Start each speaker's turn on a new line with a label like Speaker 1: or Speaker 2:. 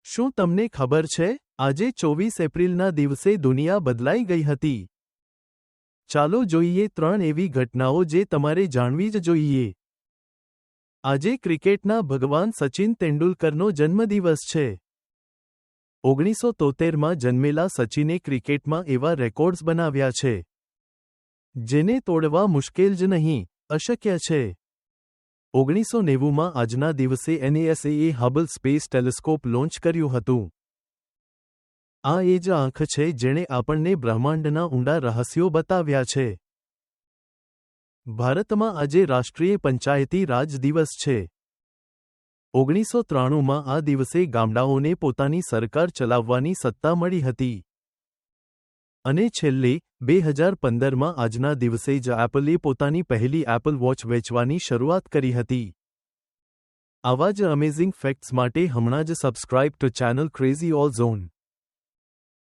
Speaker 1: શું તમને ખબર છે, આજે 24 એપ્રિલના દિવસે દુનિયા બદલાઈ ગઈ હતી? ચાલો જોઈએ 3 એવી ઘટનાઓ જે તમારે જાણવી જ જોઈએ. આજે ક્રિકેટના ભગવાન સચિન તેંડુલકરનો જન્મદિવસ છે. 1973માં જન્મેલા સચિને ક્રિકેટમાં એવા રેકોર્ડ્સ બનાવ્યા છે, જેને તોડવા મુશ્કેલ જ નહીં, અશક્ય છે. 1990માં આજના દિવસે NASAએ હબલ સ્પેસ ટેલિસ્કોપ લોન્ચ કર્યું હતું. આ એ જ આંખ છે જેણે આપણને બ્રહ્માંડના ઊંડા રહસ્યો બતાવ્યા છે. ભારતમાં આજે રાષ્ટ્રીય પંચાયતી રાજ દિવસ છે. 1993માં આ દિવસે ગામડાઓને પોતાની સરકાર ચલાવવાની સત્તા મળી હતી. અને છેલ્લે 2015માં આજના દિવસે જ એપલે પોતાની પહેલી એપલ વોચ વેચવાની શરૂઆત કરી હતી. આવા જ અમેઝિંગ ફેક્ટ્સ માટે હમણાં જ subscribe two channel crazy all zone.